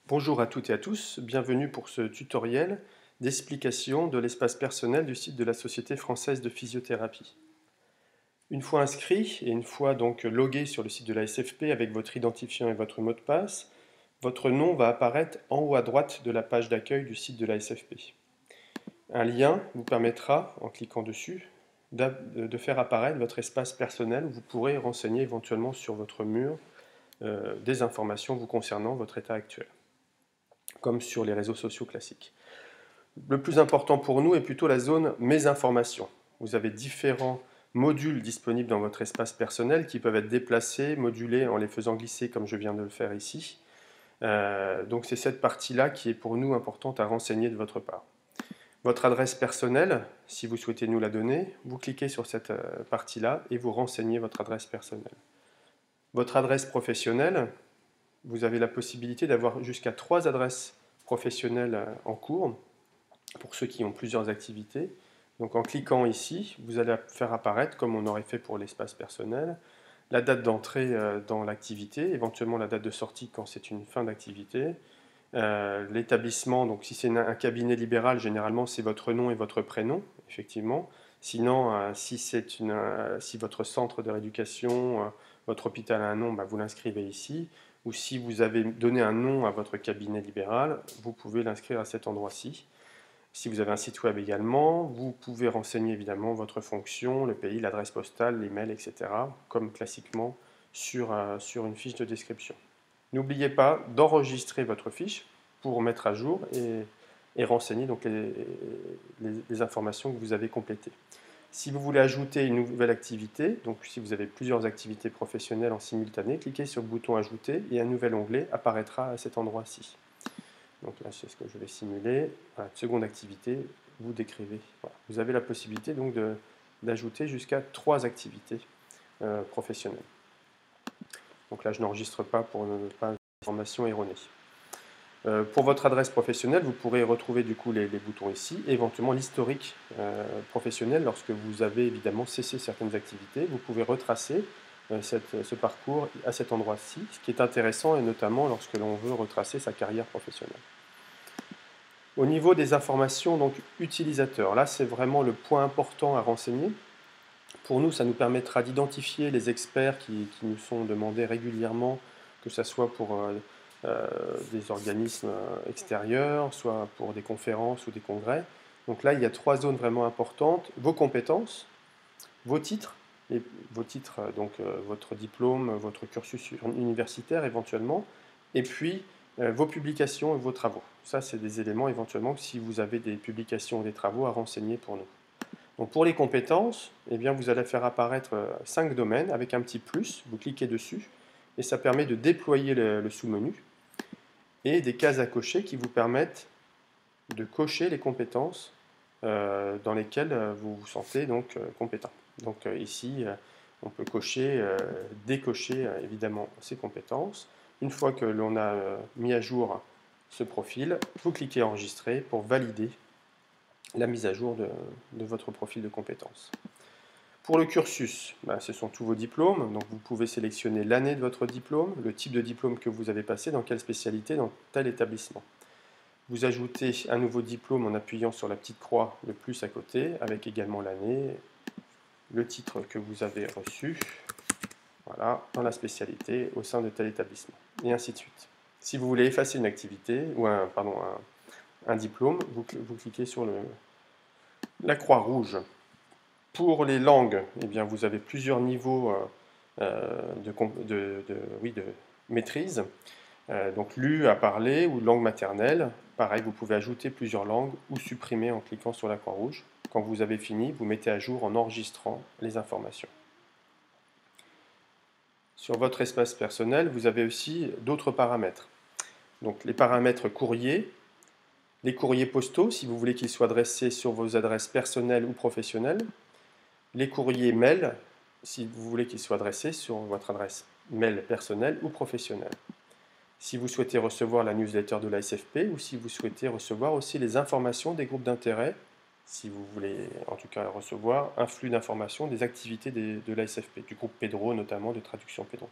Bonjour à toutes et à tous, bienvenue pour ce tutoriel d'explication de l'espace personnel du site de la Société française de physiothérapie. Une fois inscrit et une fois donc logué sur le site de la SFP avec votre identifiant et votre mot de passe, votre nom va apparaître en haut à droite de la page d'accueil du site de la SFP. Un lien vous permettra, en cliquant dessus, de faire apparaître votre espace personnel où vous pourrez renseigner éventuellement sur votre mur des informations vous concernant votre état actuel, comme sur les réseaux sociaux classiques. Le plus important pour nous est plutôt la zone Mes informations. Vous avez différents modules disponibles dans votre espace personnel qui peuvent être déplacés, modulés en les faisant glisser comme je viens de le faire ici. Donc c'est cette partie-là qui est pour nous importante à renseigner de votre part. Votre adresse personnelle, si vous souhaitez nous la donner, vous cliquez sur cette partie-là et vous renseignez votre adresse personnelle. Votre adresse professionnelle, vous avez la possibilité d'avoir jusqu'à 3 adresses professionnelles en cours pour ceux qui ont plusieurs activités. Donc en cliquant ici, vous allez faire apparaître, comme on aurait fait pour l'espace personnel, la date d'entrée dans l'activité, éventuellement la date de sortie quand c'est une fin d'activité, l'établissement, donc si c'est un cabinet libéral, généralement c'est votre nom et votre prénom, effectivement. Sinon, si votre centre de rééducation, votre hôpital a un nom, vous l'inscrivez ici. Ou si vous avez donné un nom à votre cabinet libéral, vous pouvez l'inscrire à cet endroit-ci. Si vous avez un site web également, vous pouvez renseigner évidemment votre fonction, le pays, l'adresse postale, l'email, etc., comme classiquement sur une fiche de description. N'oubliez pas d'enregistrer votre fiche pour mettre à jour et renseigner donc les informations que vous avez complétées. Si vous voulez ajouter une nouvelle activité, donc si vous avez plusieurs activités professionnelles en simultané, cliquez sur le bouton Ajouter et un nouvel onglet apparaîtra à cet endroit-ci. Donc là, c'est ce que je vais simuler. Voilà, seconde activité, vous décrivez. Voilà. Vous avez la possibilité donc d'ajouter jusqu'à 3 activités professionnelles. Donc là, je n'enregistre pas pour ne pas d'informations erronées. Pour votre adresse professionnelle, vous pourrez retrouver du coup les boutons ici, et éventuellement l'historique professionnel lorsque vous avez évidemment cessé certaines activités. Vous pouvez retracer ce parcours à cet endroit-ci, ce qui est intéressant, et notamment lorsque l'on veut retracer sa carrière professionnelle. Au niveau des informations donc utilisateurs, là c'est vraiment le point important à renseigner. Pour nous, ça nous permettra d'identifier les experts qui nous sont demandés régulièrement, que ce soit pour des organismes extérieurs, soit pour des conférences ou des congrès. Donc là, il y a 3 zones vraiment importantes. Vos compétences, vos titres, donc votre diplôme, votre cursus universitaire éventuellement, et puis vos publications et vos travaux. Ça, c'est des éléments éventuellement si vous avez des publications ou des travaux à renseigner pour nous. Donc pour les compétences, eh bien, vous allez faire apparaître 5 domaines avec un petit plus, vous cliquez dessus, et ça permet de déployer le sous-menu, et des cases à cocher qui vous permettent de cocher les compétences dans lesquelles vous vous sentez donc compétent. Donc ici, on peut cocher, décocher évidemment ces compétences. Une fois que l'on a mis à jour ce profil, vous cliquez enregistrer pour valider la mise à jour de votre profil de compétences. Pour le cursus, ce sont tous vos diplômes, donc vous pouvez sélectionner l'année de votre diplôme, le type de diplôme que vous avez passé, dans quelle spécialité, dans tel établissement. Vous ajoutez un nouveau diplôme en appuyant sur la petite croix, le plus à côté, avec également l'année, le titre que vous avez reçu, voilà, dans la spécialité, au sein de tel établissement, et ainsi de suite. Si vous voulez effacer une activité, ou un diplôme, vous cliquez sur la croix rouge. Pour les langues, eh bien, vous avez plusieurs niveaux de maîtrise. Donc lu à parler ou langue maternelle. Pareil, vous pouvez ajouter plusieurs langues ou supprimer en cliquant sur la croix rouge. Quand vous avez fini, vous mettez à jour en enregistrant les informations. Sur votre espace personnel, vous avez aussi d'autres paramètres. Donc les paramètres courrier, les courriers postaux, si vous voulez qu'ils soient adressés sur vos adresses personnelles ou professionnelles, les courriers mail, si vous voulez qu'ils soient adressés sur votre adresse mail personnelle ou professionnelle. Si vous souhaitez recevoir la newsletter de la SFP ou si vous souhaitez recevoir aussi les informations des groupes d'intérêt, si vous voulez en tout cas recevoir un flux d'informations des activités de la SFP, du groupe Pedro notamment, de traduction Pedro.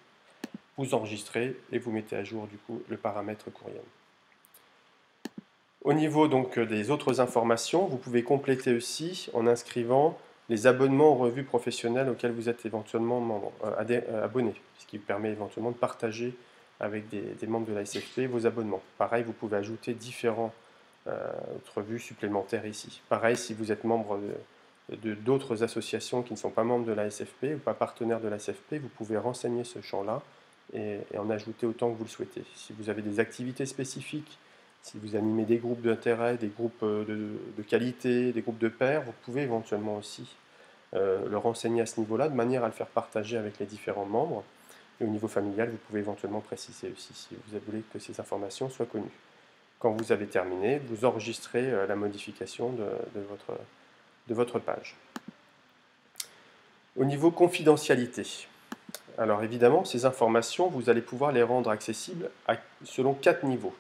Vous enregistrez et vous mettez à jour du coup le paramètre courriel. Au niveau donc des autres informations, vous pouvez compléter aussi en inscrivant les abonnements aux revues professionnelles auxquelles vous êtes éventuellement abonné, ce qui permet éventuellement de partager avec des membres de la SFP vos abonnements. Pareil, vous pouvez ajouter différentes revues supplémentaires ici. Pareil, si vous êtes membre d'autres associations qui ne sont pas membres de la SFP ou pas partenaires de la SFP, vous pouvez renseigner ce champ-là et en ajouter autant que vous le souhaitez. Si vous avez des activités spécifiques, si vous animez des groupes d'intérêt, des groupes de qualité, des groupes de pairs, vous pouvez éventuellement aussi le renseigner à ce niveau-là, de manière à le faire partager avec les différents membres. Et au niveau familial, vous pouvez éventuellement préciser aussi si vous voulez que ces informations soient connues. Quand vous avez terminé, vous enregistrez la modification de votre page. Au niveau confidentialité, alors évidemment, ces informations, vous allez pouvoir les rendre accessibles selon 4 niveaux.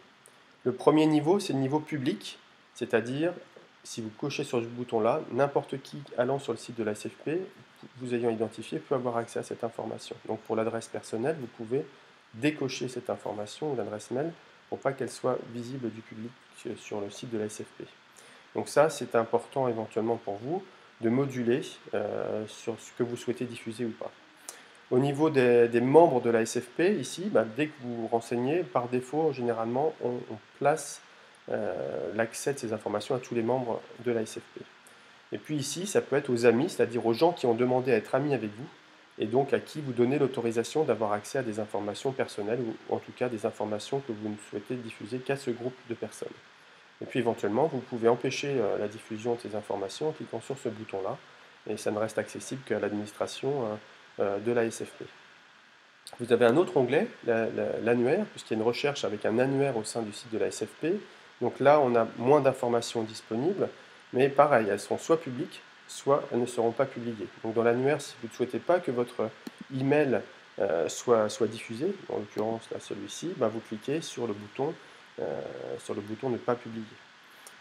Le premier niveau, c'est le niveau public, c'est-à-dire, si vous cochez sur ce bouton-là, n'importe qui allant sur le site de la SFP, vous ayant identifié, peut avoir accès à cette information. Donc pour l'adresse personnelle, vous pouvez décocher cette information ou l'adresse mail pour pas qu'elle soit visible du public sur le site de la SFP. Donc ça, c'est important éventuellement pour vous de moduler sur ce que vous souhaitez diffuser ou pas. Au niveau des membres de la SFP, ici, dès que vous vous renseignez, par défaut, généralement, on place l'accès de ces informations à tous les membres de la SFP. Et puis ici, ça peut être aux amis, c'est-à-dire aux gens qui ont demandé à être amis avec vous, et donc à qui vous donnez l'autorisation d'avoir accès à des informations personnelles, ou en tout cas des informations que vous ne souhaitez diffuser qu'à ce groupe de personnes. Et puis éventuellement, vous pouvez empêcher la diffusion de ces informations en cliquant sur ce bouton-là, et ça ne reste accessible qu'à l'administration de la SFP. Vous avez un autre onglet, l'annuaire, puisqu'il y a une recherche avec un annuaire au sein du site de la SFP. Donc là, on a moins d'informations disponibles, mais pareil, elles seront soit publiques, soit elles ne seront pas publiées. Donc dans l'annuaire, si vous ne souhaitez pas que votre email soit diffusé, en l'occurrence là celui-ci, vous cliquez sur le bouton ne pas publier.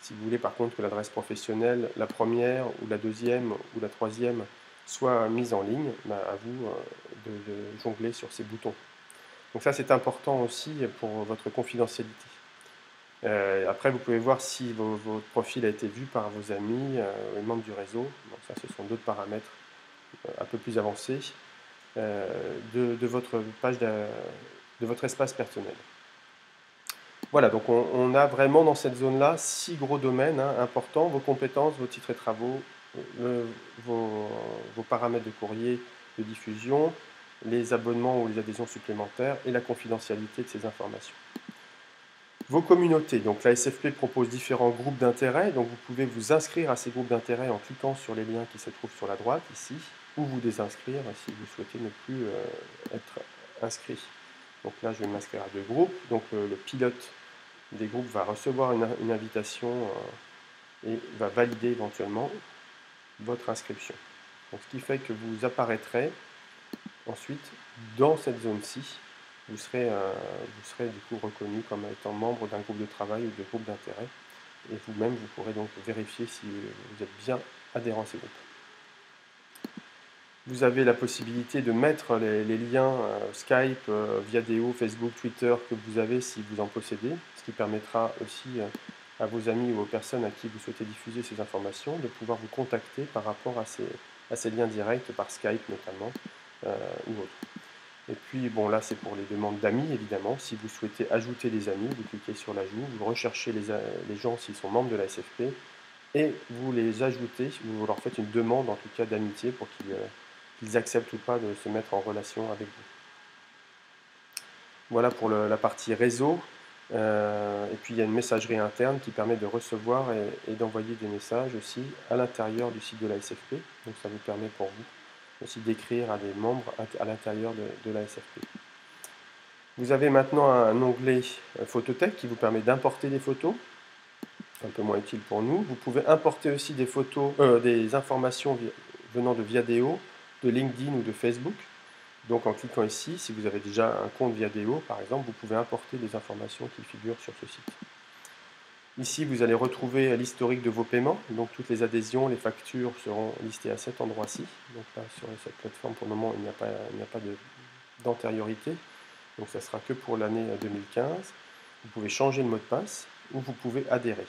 Si vous voulez par contre que l'adresse professionnelle, la première ou la deuxième ou la troisième soit mise en ligne, à vous de jongler sur ces boutons. Donc ça c'est important aussi pour votre confidentialité. Après vous pouvez voir si votre profil a été vu par vos amis, les membres du réseau. Bon, ça ce sont d'autres paramètres un peu plus avancés de votre page de votre espace personnel. Voilà, donc on a vraiment dans cette zone-là 6 gros domaines importants, vos compétences, vos titres et travaux, vos paramètres de courrier de diffusion, les abonnements ou les adhésions supplémentaires et la confidentialité de ces informations. Vos communautés, donc la SFP propose différents groupes d'intérêt, donc vous pouvez vous inscrire à ces groupes d'intérêt en cliquant sur les liens qui se trouvent sur la droite ici, ou vous désinscrire si vous souhaitez ne plus être inscrit. Donc là je vais m'inscrire à 2 groupes, donc le pilote des groupes va recevoir une invitation et va valider éventuellement votre inscription. Donc, ce qui fait que vous apparaîtrez ensuite dans cette zone-ci. Vous serez du coup reconnu comme étant membre d'un groupe de travail ou de groupe d'intérêt. Et vous-même, vous pourrez donc vérifier si vous êtes bien adhérent à ces groupes. Vous avez la possibilité de mettre les liens Skype, Viadeo, Facebook, Twitter que vous avez si vous en possédez, ce qui permettra aussi à vos amis ou aux personnes à qui vous souhaitez diffuser ces informations de pouvoir vous contacter par rapport à ces liens directs par Skype notamment ou autre. Et puis bon là c'est pour les demandes d'amis évidemment, si vous souhaitez ajouter des amis, vous cliquez sur l'ajout, vous recherchez les gens s'ils sont membres de la SFP et vous les ajoutez, vous leur faites une demande en tout cas d'amitié pour qu'ils acceptent ou pas de se mettre en relation avec vous. Voilà pour la partie réseau. Et puis il y a une messagerie interne qui permet de recevoir et d'envoyer des messages aussi à l'intérieur du site de la SFP. Donc ça vous permet pour vous aussi d'écrire à des membres à l'intérieur de la SFP. Vous avez maintenant un onglet Photothèque qui vous permet d'importer des photos, un peu moins utile pour nous. Vous pouvez importer aussi des photos, des informations venant de Viadeo, de LinkedIn ou de Facebook. Donc en cliquant ici, si vous avez déjà un compte Viadeo par exemple, vous pouvez importer des informations qui figurent sur ce site. Ici, vous allez retrouver l'historique de vos paiements. Donc toutes les adhésions, les factures seront listées à cet endroit-ci. Donc là, sur cette plateforme, pour le moment, il n'y a pas d'antériorité. Donc ça sera que pour l'année 2015. Vous pouvez changer le mot de passe. où vous pouvez adhérer.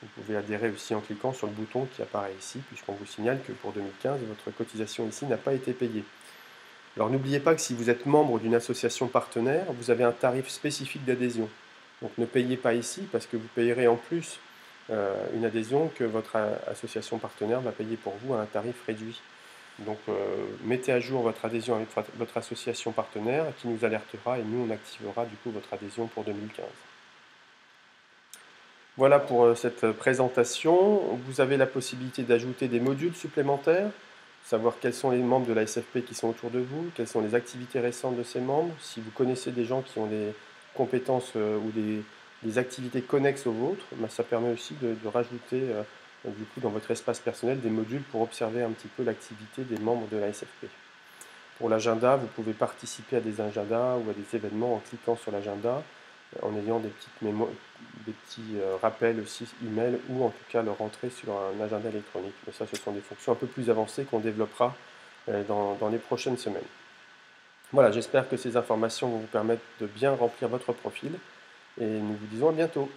Vous pouvez adhérer aussi en cliquant sur le bouton qui apparaît ici, puisqu'on vous signale que pour 2015, votre cotisation ici n'a pas été payée. Alors n'oubliez pas que si vous êtes membre d'une association partenaire, vous avez un tarif spécifique d'adhésion. Donc ne payez pas ici parce que vous payerez en plus une adhésion que votre association partenaire va payer pour vous à un tarif réduit. Donc mettez à jour votre adhésion avec votre association partenaire qui nous alertera et nous on activera du coup votre adhésion pour 2015. Voilà pour cette présentation. Vous avez la possibilité d'ajouter des modules supplémentaires, savoir quels sont les membres de la SFP qui sont autour de vous, quelles sont les activités récentes de ces membres, si vous connaissez des gens qui ont des compétences ou des activités connexes aux vôtres, ça permet aussi de rajouter du coup dans votre espace personnel des modules pour observer un petit peu l'activité des membres de la SFP. Pour l'agenda, vous pouvez participer à des agendas ou à des événements en cliquant sur l'agenda, en ayant des petits rappels aussi email ou en tout cas le rentrer sur un agenda électronique. Mais ça, ce sont des fonctions un peu plus avancées qu'on développera dans les prochaines semaines. Voilà, j'espère que ces informations vont vous permettre de bien remplir votre profil et nous vous disons à bientôt.